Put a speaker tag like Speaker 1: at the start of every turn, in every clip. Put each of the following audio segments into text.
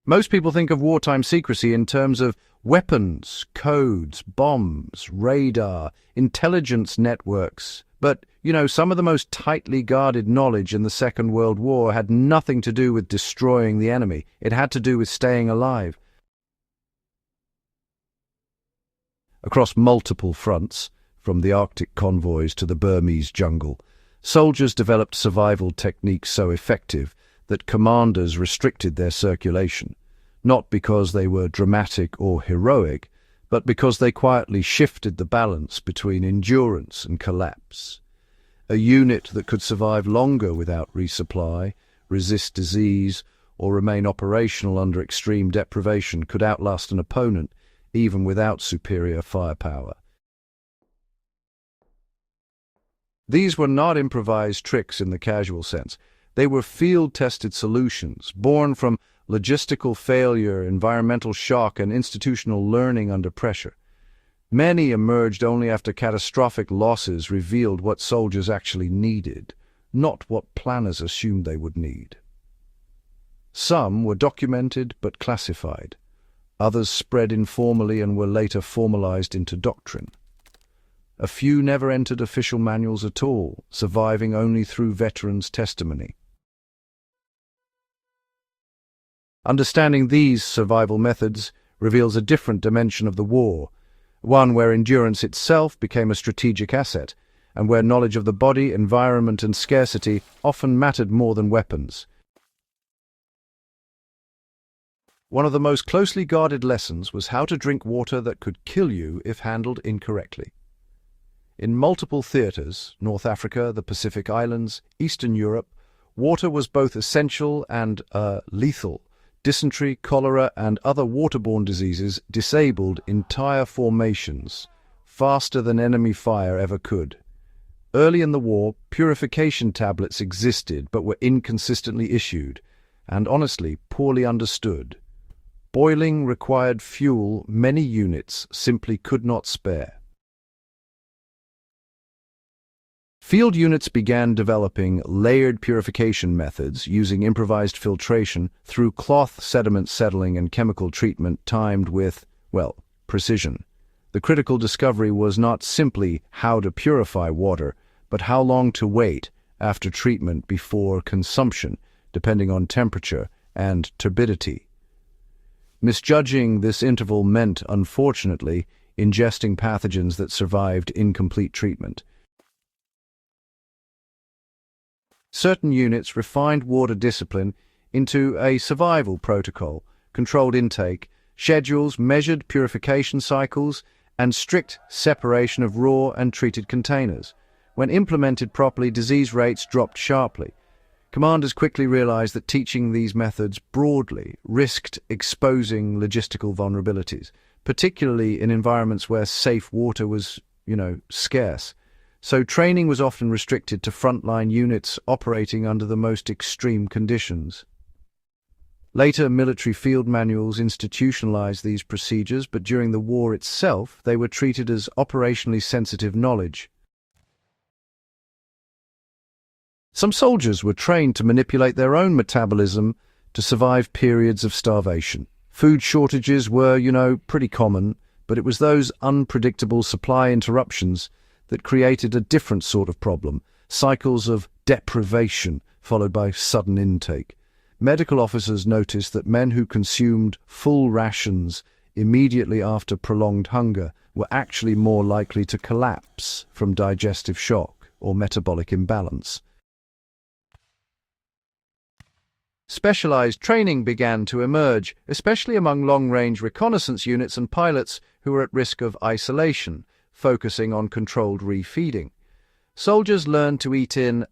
Speaker 1: Most people think of wartime secrecy in terms of weapons, codes, bombs, radar, intelligence networks. But, some of the most tightly guarded knowledge in the Second World War had nothing to do with destroying the enemy. It had to do with staying alive. Across multiple fronts, from the Arctic convoys to the Burmese jungle, soldiers developed survival techniques so effective that commanders restricted their circulation, not because they were dramatic or heroic, but because they quietly shifted the balance between endurance and collapse. A unit that could survive longer without resupply, resist disease, or remain operational under extreme deprivation could outlast an opponent, even without superior firepower. These were not improvised tricks in the casual sense. They were field-tested solutions, born from logistical failure, environmental shock, and institutional learning under pressure. Many emerged only after catastrophic losses revealed what soldiers actually needed, not what planners assumed they would need. Some were documented but classified. Others spread informally and were later formalized into doctrine. A few never entered official manuals at all, surviving only through veterans' testimony. Understanding these survival methods reveals a different dimension of the war, one where endurance itself became a strategic asset, and where knowledge of the body, environment, and scarcity often mattered more than weapons. One of the most closely guarded lessons was how to drink water that could kill you if handled incorrectly. In multiple theaters, North Africa, the Pacific Islands, Eastern Europe, water was both essential and lethal. Dysentery, cholera, and other waterborne diseases disabled entire formations faster than enemy fire ever could. Early in the war, purification tablets existed but were inconsistently issued, and honestly, poorly understood. Boiling required fuel many units simply could not spare. Field units began developing layered purification methods using improvised filtration through cloth sediment settling and chemical treatment timed with, precision. The critical discovery was not simply how to purify water, but how long to wait after treatment before consumption, depending on temperature and turbidity. Misjudging this interval meant, unfortunately, ingesting pathogens that survived incomplete treatment. Certain units refined water discipline into a survival protocol, controlled intake, schedules, measured purification cycles, and strict separation of raw and treated containers. When implemented properly, disease rates dropped sharply. Commanders quickly realized that teaching these methods broadly risked exposing logistical vulnerabilities, particularly in environments where safe water was, scarce. So training was often restricted to frontline units operating under the most extreme conditions. Later, military field manuals institutionalized these procedures, but during the war itself, they were treated as operationally sensitive knowledge. Some soldiers were trained to manipulate their own metabolism to survive periods of starvation. Food shortages were, pretty common, but it was those unpredictable supply interruptions that created a different sort of problem, cycles of deprivation followed by sudden intake. Medical officers noticed that men who consumed full rations immediately after prolonged hunger were actually more likely to collapse from digestive shock or metabolic imbalance. Specialized training began to emerge, especially among long-range reconnaissance units and pilots who were at risk of isolation, focusing on controlled refeeding. Soldiers learned to eat in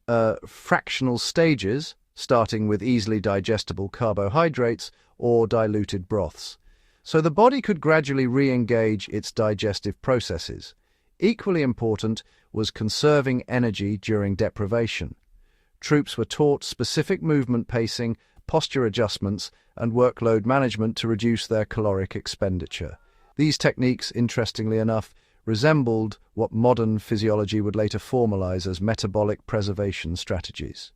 Speaker 1: fractional stages, starting with easily digestible carbohydrates or diluted broths, so the body could gradually re-engage its digestive processes. Equally important was conserving energy during deprivation. Troops were taught specific movement pacing, posture adjustments, and workload management to reduce their caloric expenditure. These techniques, interestingly enough, resembled what modern physiology would later formalize as metabolic preservation strategies.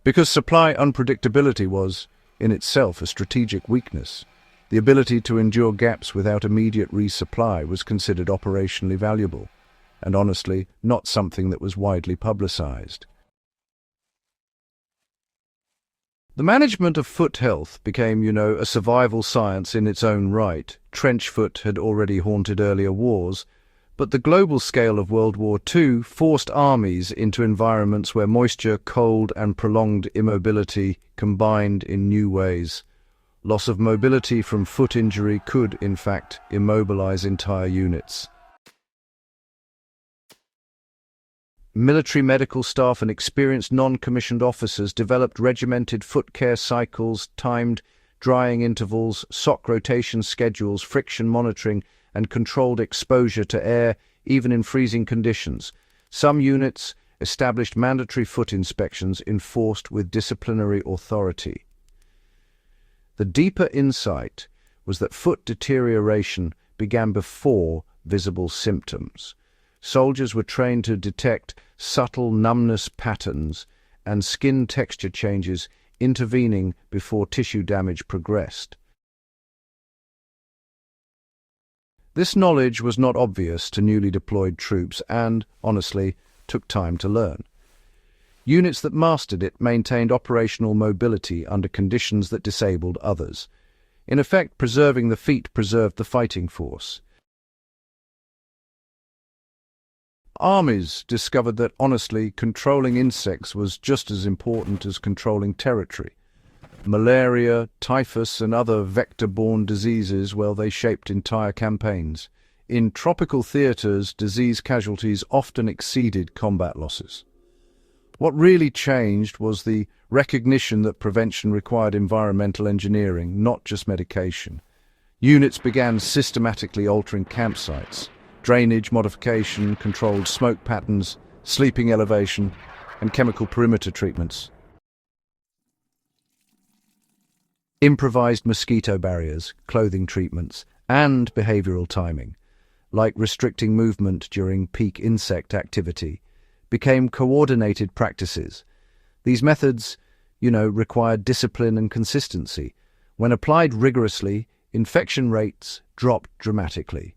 Speaker 1: Because supply unpredictability was, in itself, a strategic weakness. The ability to endure gaps without immediate resupply was considered operationally valuable, and honestly, not something that was widely publicized. The management of foot health became, a survival science in its own right. Trench foot had already haunted earlier wars, but the global scale of World War II forced armies into environments where moisture, cold, and prolonged immobility combined in new ways. Loss of mobility from foot injury could, in fact, immobilize entire units. Military medical staff and experienced non-commissioned officers developed regimented foot care cycles, timed drying intervals, sock rotation schedules, friction monitoring, and controlled exposure to air, even in freezing conditions. Some units established mandatory foot inspections enforced with disciplinary authority. The deeper insight was that foot deterioration began before visible symptoms. Soldiers were trained to detect subtle numbness patterns and skin texture changes, intervening before tissue damage progressed. This knowledge was not obvious to newly deployed troops and, honestly, took time to learn. Units that mastered it maintained operational mobility under conditions that disabled others. In effect, preserving the feet preserved the fighting force. Armies discovered that, honestly, controlling insects was just as important as controlling territory. Malaria, typhus, and other vector-borne diseases, they shaped entire campaigns. In tropical theaters, disease casualties often exceeded combat losses. What really changed was the recognition that prevention required environmental engineering, not just medication. Units began systematically altering campsites. Drainage modification, controlled smoke patterns, sleeping elevation, and chemical perimeter treatments. Improvised mosquito barriers, clothing treatments, and behavioral timing, like restricting movement during peak insect activity, became coordinated practices. These methods, required discipline and consistency. When applied rigorously, infection rates dropped dramatically.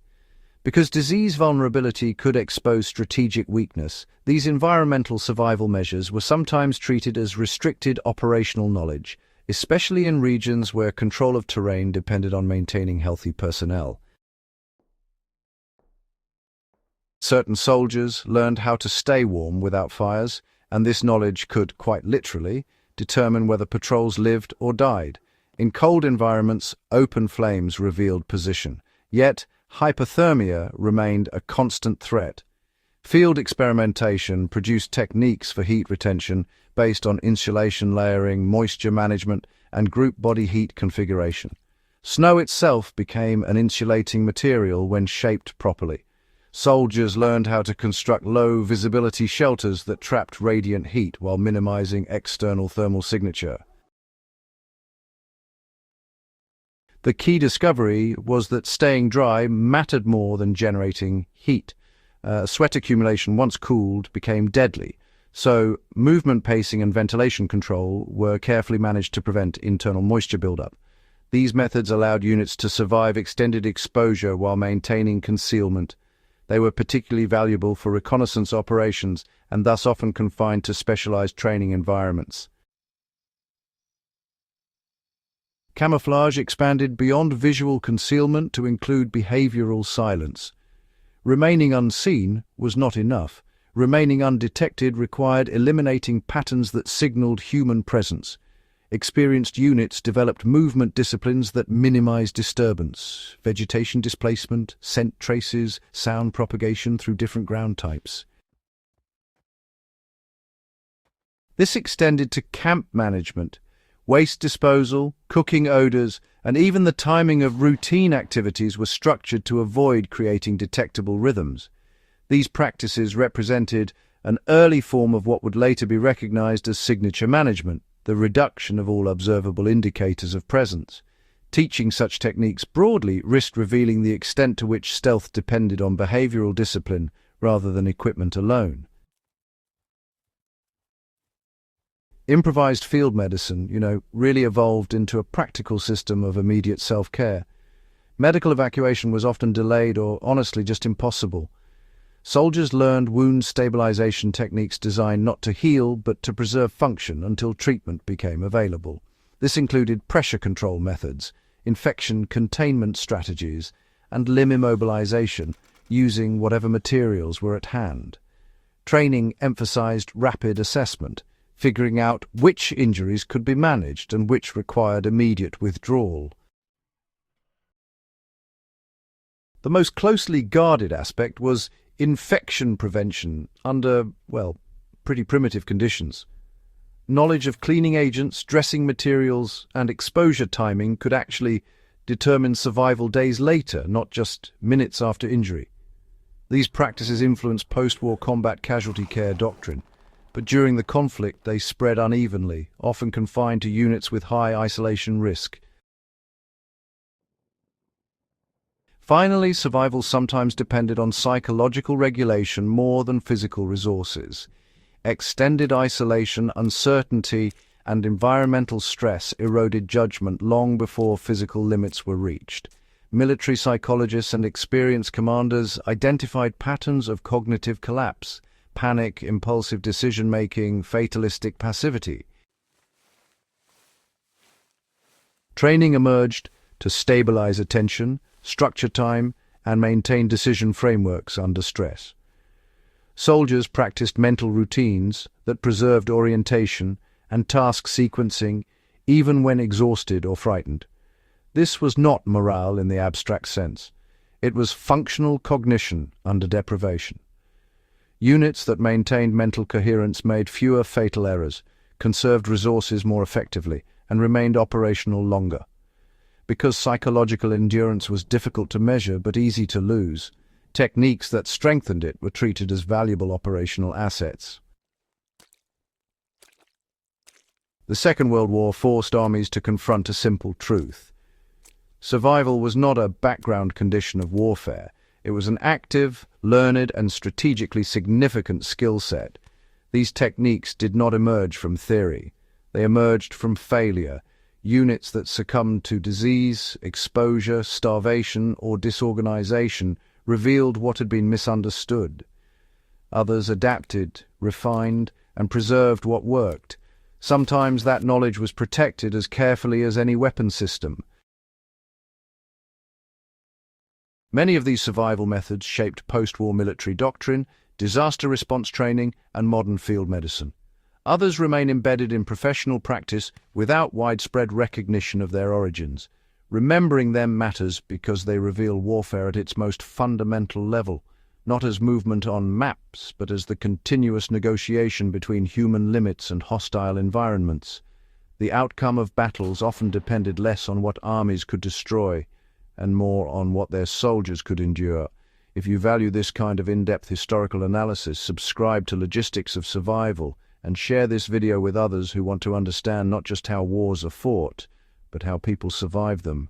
Speaker 1: Because disease vulnerability could expose strategic weakness, these environmental survival measures were sometimes treated as restricted operational knowledge, especially in regions where control of terrain depended on maintaining healthy personnel. Certain soldiers learned how to stay warm without fires, and this knowledge could, quite literally, determine whether patrols lived or died. In cold environments, open flames revealed position. Yet, hypothermia remained a constant threat. Field experimentation produced techniques for heat retention based on insulation layering, moisture management, and group body heat configuration. Snow itself became an insulating material when shaped properly. Soldiers learned how to construct low-visibility shelters that trapped radiant heat while minimizing external thermal signature. The key discovery was that staying dry mattered more than generating heat. Sweat accumulation, once cooled, became deadly, so movement pacing and ventilation control were carefully managed to prevent internal moisture buildup. These methods allowed units to survive extended exposure while maintaining concealment. They were particularly valuable for reconnaissance operations and thus often confined to specialized training environments. Camouflage expanded beyond visual concealment to include behavioral silence. Remaining unseen was not enough. Remaining undetected required eliminating patterns that signaled human presence. Experienced units developed movement disciplines that minimized disturbance, vegetation displacement, scent traces, sound propagation through different ground types. This extended to camp management. Waste disposal, cooking odors, and even the timing of routine activities were structured to avoid creating detectable rhythms. These practices represented an early form of what would later be recognized as signature management, the reduction of all observable indicators of presence. Teaching such techniques broadly risked revealing the extent to which stealth depended on behavioral discipline rather than equipment alone. Improvised field medicine, really evolved into a practical system of immediate self-care. Medical evacuation was often delayed or honestly just impossible. Soldiers learned wound stabilization techniques designed not to heal but to preserve function until treatment became available. This included pressure control methods, infection containment strategies, and limb immobilization using whatever materials were at hand. Training emphasized rapid assessment, figuring out which injuries could be managed and which required immediate withdrawal. The most closely guarded aspect was infection prevention under, pretty primitive conditions. Knowledge of cleaning agents, dressing materials, and exposure timing could actually determine survival days later, not just minutes after injury. These practices influenced post-war combat casualty care doctrine, but during the conflict they spread unevenly, often confined to units with high isolation risk. Finally, survival sometimes depended on psychological regulation more than physical resources. Extended isolation, uncertainty, and environmental stress eroded judgment long before physical limits were reached. Military psychologists and experienced commanders identified patterns of cognitive collapse, panic, impulsive decision-making, fatalistic passivity. Training emerged to stabilize attention, structure time, and maintain decision frameworks under stress. Soldiers practiced mental routines that preserved orientation and task sequencing even when exhausted or frightened. This was not morale in the abstract sense. It was functional cognition under deprivation. Units that maintained mental coherence made fewer fatal errors, conserved resources more effectively, and remained operational longer. Because psychological endurance was difficult to measure but easy to lose, techniques that strengthened it were treated as valuable operational assets. The Second World War forced armies to confront a simple truth. Survival was not a background condition of warfare. It was an active, learned, and strategically significant skill set. These techniques did not emerge from theory. They emerged from failure. Units that succumbed to disease, exposure, starvation, or disorganization revealed what had been misunderstood. Others adapted, refined, and preserved what worked. Sometimes that knowledge was protected as carefully as any weapon system. Many of these survival methods shaped post-war military doctrine, disaster response training, and modern field medicine. Others remain embedded in professional practice without widespread recognition of their origins. Remembering them matters because they reveal warfare at its most fundamental level, not as movement on maps, but as the continuous negotiation between human limits and hostile environments. The outcome of battles often depended less on what armies could destroy and more on what their soldiers could endure. If you value this kind of in-depth historical analysis, subscribe to Logistics of Survival and share this video with others who want to understand not just how wars are fought, but how people survive them.